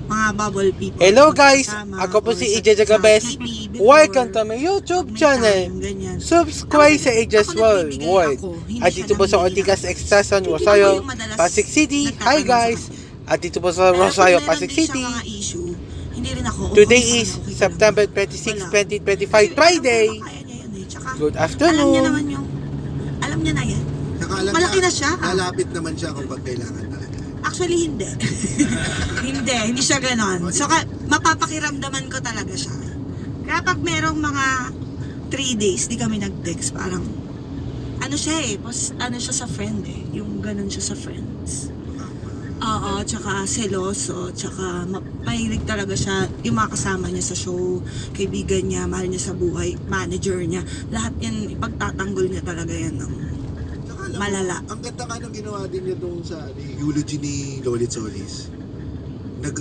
mga bubble people. Hello guys, ako po si EJ Jagabes. Welcome to my YouTube channel. Subscribe sa EJ's World. At dito po sa Ortigas Extension, Rosario, Pasig City. Hi guys. At dito po sa Rosario, Pasig City. Today is September 26, 2025, Friday. Good afternoon. Alam niya na yan. Malaki na siya. Malapit naman siya kung kailangan talaga. Actually, hindi. hindi siya ganon. So, mapapakiramdaman ko talaga siya. Kaya pag merong mga 3 days, di kami nag-text, parang, ano siya ano siya sa friend yung ganon siya sa friends. Oo, tsaka seloso, tsaka mahilig talaga siya, yung mga kasama niya sa show, kaibigan niya, mahal niya sa buhay, manager niya, lahat yan, ipagtatanggol niya talaga yan ng malala. Ang ganda nga nung ginawa din niya doon sa eulogy ni Lolit Solis.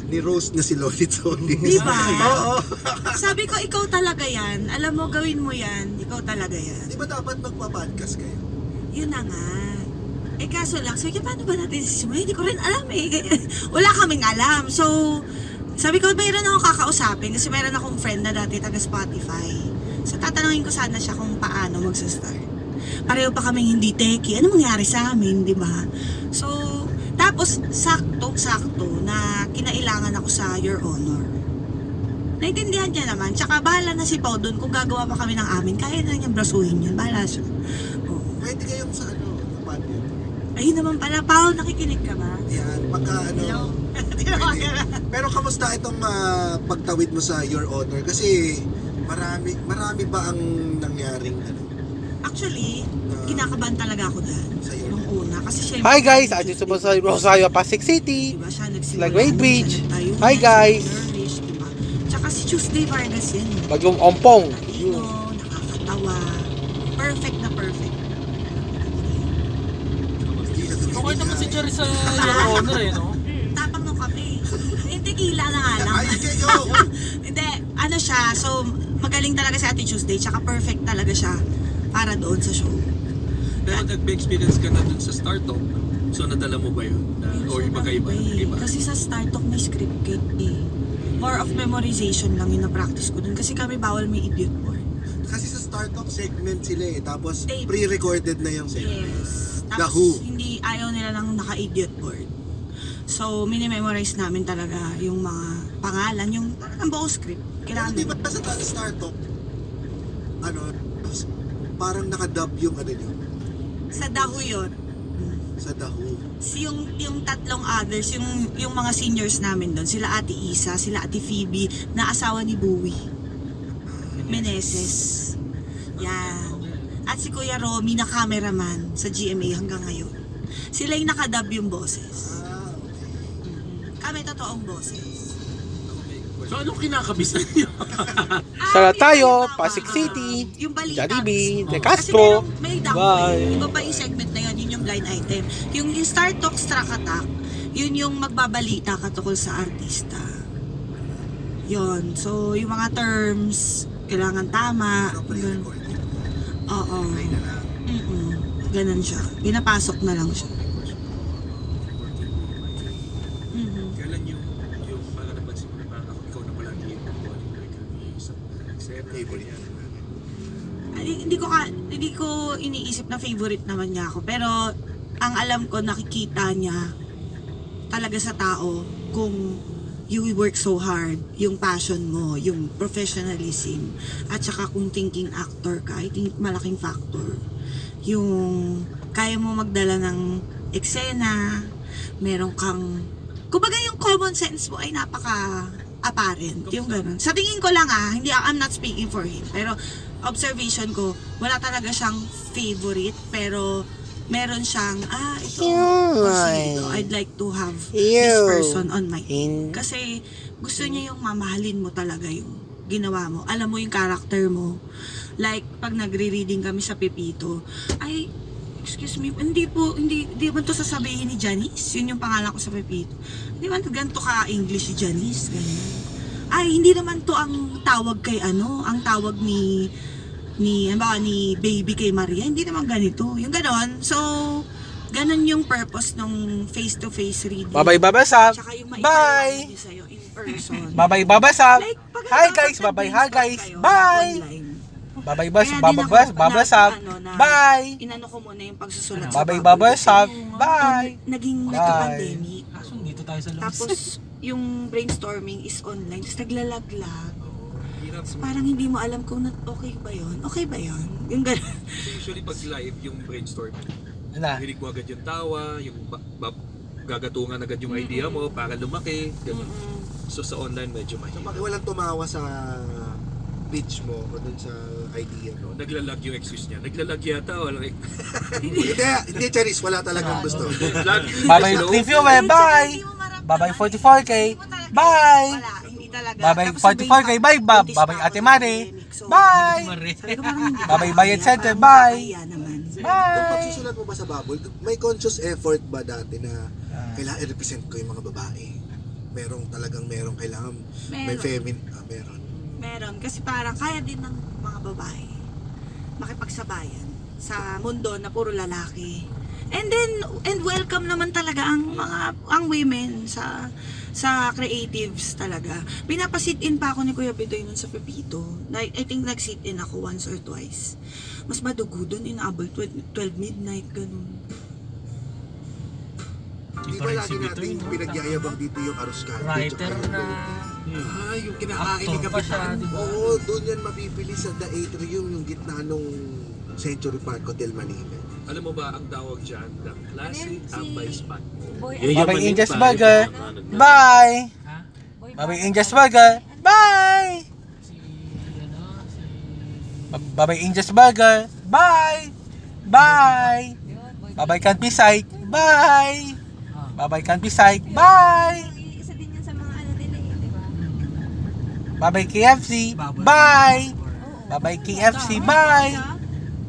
Ni-roast na si Lolit Solis. Diba? Oo. Sabi ko, ikaw talaga yan. Alam mo, gawin mo yan. Ikaw talaga yan. Di ba dapat magpa-podcast kayo? Yun na nga. Kaso lang, sabi ko, paano ba natin sisimula? Hindi ko rin alam Wala kaming alam. So, sabi ko, mayroon akong kakausapin kasi mayroon akong friend na dati taga Spotify. So, tatanungin ko sana siya kung paano magsa-start. Pareho pa kaming hindi techie. Ano mangyari sa amin, di ba? So, tapos, sakto na kinailangan ako sa Your Honor. Naintindihan niya naman. Tsaka, bahala na si Pao doon. Kung gagawa pa kami ng amin, kaya na niyang brasuhin yun. Bahala siya. Oh. Pwede kayong sa panel. Ayun naman pala, Pao, nakikinig ka ba? Yan, pagka Pero kamusta itong pagtawid mo sa Your Honor? Kasi marami ba ang nangyaring Actually, kinakabahan talaga ako dahil nung una. Kasi syempre, hi guys, at dito po sa Rosario, Pasig City. Diba siya nagsimula? Great Bridge. Hi guys. Diba? Tsaka si Tuesday Vargas yan. Bagong ompong. Nakakatawa. Perfect na perfect. Okay naman si Jerry sa Your Honor no? Tapang nung kape. Tequila na nga lang. Hindi, ano siya, so magaling talaga si Ate Tuesday, tsaka perfect talaga siya para doon sa show. Pero nag-experience ka na dun sa Startalk, so nadala mo ba yun? O iba-iba? Kasi sa Startalk may script more of memorization lang yung na-practice ko dun kasi kami bawal may idiot board. Kasi sa Startalk segment sila tapos pre-recorded na yung segment. Yes. The Tapos Who. hindi ayaw nila ng naka-idiot board. So, mini-memorize namin talaga yung mga pangalan, yung ang buong script. Pero di ba sa Startalk, parang nakadub yung yun? Sa The Who yun. Sa The Who. Yung tatlong others, yung mga seniors namin doon, sila Ate Isa, sila Ate Phoebe, na asawa ni Bowie Meneses. Yan. At si Kuya Romy na cameraman sa GMA hanggang ngayon. Sila yung nakadub yung boses. Kami totoong boses. So anong kinakabisan niyo? Sala tayo, Pasig City, Jollibee, De Castro. May Bye. Iba pa yung segment na yun yung blind item. Yung Star Talk, Strack Attack, yun yung magbabalita ka tungkol sa artista. Yun. So, yung mga terms, kailangan tama. Oo. Ganun siya. Pinapasok na lang siya. Kailan yung para napansin mo na ikaw na pala yung favorite Hindi ko iniisip na favorite naman niya ako, pero ang alam ko nakikita niya talaga sa tao kung you work so hard, yung passion mo, yung professionalism, at saka kung thinking actor ka, I think malaking factor. Yung kaya mo magdala ng eksena, meron kang, kumbaga yung common sense mo ay napaka-apparent, yung ganun. Sa tingin ko lang I'm not speaking for him, pero observation ko, wala talaga siyang favorite, pero meron siyang, ito, I'd like to have this person on my team. Kasi gusto niya yung mamahalin mo talaga yung ginawa mo. Alam mo yung character mo. Like, pag nagre-reading kami sa Pepito, excuse me, hindi man to sasabihin ni Janice. Yun yung pangalan ko sa Pepito. Hindi man ganito ka English si Janice. Ganyan. Hindi naman to ang tawag kay ang tawag ni baby kay Maria, hindi naman ganito. Yung ganon. So, Ganon yung purpose ng face-to-face reading. Bye-bye, babasap. Tsaka yung Bye! maipaliwanag niya sa'yo in person. Bye-bye, babasap. Like, pag Hi guys, bye-bye, hi guys. Bye! Bye-bye, babasap. Bye! Inano ko muna yung pagsusulat Bye-bye, Bubble babasap. kasi Bye! naging Bye. nagka-pandemic. Kaso dito tayo sa labas. Tapos yung brainstorming is online. Tapos naglalaglag. Hirap. Parang hindi mo alam kung okay ba yun. Okay ba yun? Yung gano'n. So usually pag live yung brainstorming, Ano? hilig mo agad yung tawa, yung gagatungan agad yung idea mo para lumaki, ganun. So sa online medyo So, mahirap. bakit walang tumawa sa pitch mo o dun sa idea mo? Naglalag yung excuse niya. Naglalag yata o like, Hindi, Charis, wala talagang gusto. Bye-bye, review eh. Bye! Bye-bye, 44K. Bye! Wala, hindi talaga. Bye-bye, Tapos 44K. Bye, buntis pa bye-bye, ako Ate ng Mare. pandemic. So, Bye! sabi ko parang hindi Bye-bye, kaya, Bayad Center. parang Bye! kaya naman. Kung Bye! pagsusulat mo ba sa Bubble, may conscious effort ba dati na kailangan i-represent ko yung mga babae? Merong kailangan may Meron. feminine, meron. Meron. Kasi parang kaya din ng mga babae makipagsabayan sa mundo na puro lalaki. And welcome naman talaga ang women sa creatives talaga. Pinapasit in pa ako ni Kuya Bitoy nun sa Pepito. I think nag-sit in ako once or twice. Mas madugo dun, inaabot 12 midnight, ganun. Di ba lagi natin pinagyayabang dito yung Aruscal? Writer na Yung kinakain ni actor pa siya, Kapitan. di ba? Oo, doon yan mabibili sa The Atrium, yung gitna nung Century Park Hotel Manila. alam mo ba ang tawag dyan? The classic ambay spot. Bye-bye, Angel's Burger. Bye! Ha? Bye-bye, Angel's Burger. Bye! Si si Bye-bye, Angel's Burger. Bye! Bye! Bye-bye, Countryside. Bye! Bye-bye, Countryside. Bye! Isa din yan sa mga ano nila eh, di ba? Bye-bye, KFC. Bye! Bye-bye, KFC. Bye!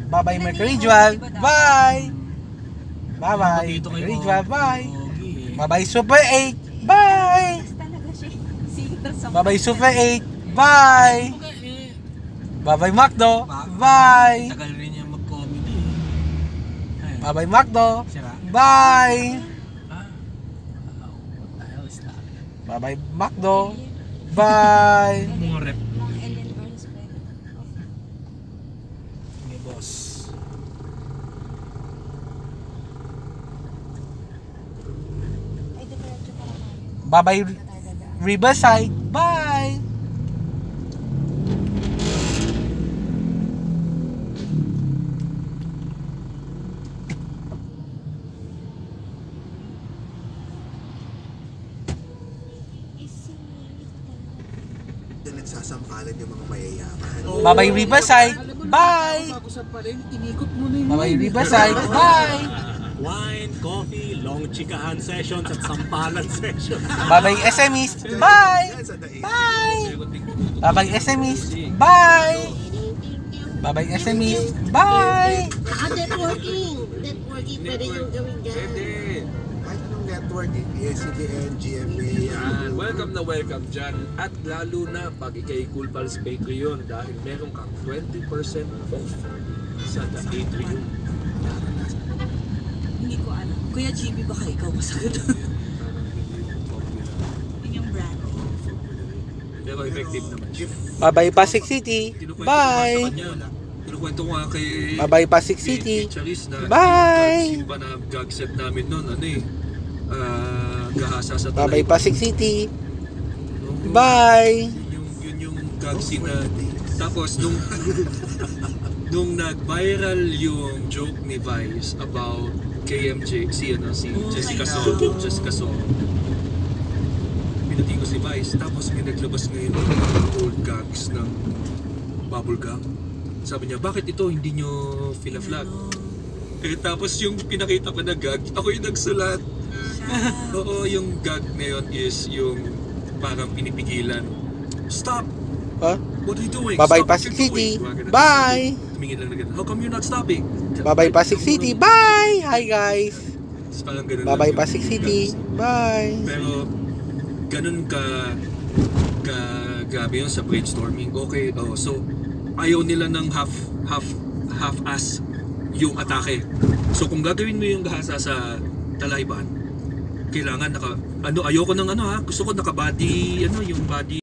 Bye-bye, Mercury Jewel. Bye! Bye-bye, Mercury Jewel. Bye! Bye-bye, Super 8. Bye! Talaga siya. Singer sa Bye-bye, Super 8. Bye! Bye-bye, Macdo. Bye! Tagal rin niya mag-comedy. Ay, Bye-bye, Macdo. sira. Bye! Ah. What the hell is that? Bye-bye, Macdo. Bye! Mga rep mga alien versus predator. ni boss. Ay, diretso pa naman. Bye-bye, Riverside. Bye! Doon nagsasampalan yung mga mayayaman. Bye-bye, Riverside. Bye! Bagusan pa rin, inikot mo na yung Bye-bye, Riverside. Bye! Wine, coffee, long chikahan sessions at sampalan sessions. Bye-bye, SMEs. Bye! Yan sa The Atrium. Bye! Bye-bye, SMEs. Bye! Bye-bye, SMEs. Bye! Networking pwede yung gawin dyan. Pwede. Kahit anong networking, ACBN, GMA, Yan, welcome na welcome dyan. At lalo na pag ikay Cool Pals Bakery yun dahil meron kang 20% off sa The Atrium. Hindi ko alam. Kuya GB, baka ikaw masagot. Yun yung brand. Pero effective naman siya. Bye-bye, Pasig City. Bye! Kinukwento ko nga kay Bye-bye, Pasig City. Charis na Bye! yung pa na gag set namin noon, ano eh, gahasa sa Bye-bye, Pasig City. Oo. Bye! Yun yung gag scene na, tapos nung nag-viral yung joke ni Vice about KMJ, si Jessica Soho, pinati ko si Vice, tapos may naglabas ngayon ng old gags ng bubble gum. Sabi niya, bakit ito hindi nyo fila-flag? Eh, tapos yung pinakita ko na gag, ako yung nagsulat. Oo, yung gag na yun is yung parang pinipigilan. Stop! Huh? What are you doing? Bye-bye, Stop what Pasig you're City. doing. Mga ganun. Bye! Tumingin lang na ganun. How come you're not stopping? Bye-bye, Pasig City. Bye! Hi, guys. Tapos parang ganun Bye-bye, lang yung Pasig City. gags. Bye! Pero ganun ka grabe yun sa brainstorming. Okay, so ayaw nila ng half-ass yung atake. So kung gagawin mo yung gahasa sa Talayban, kailangan ayoko ng gusto ko naka-body, yung body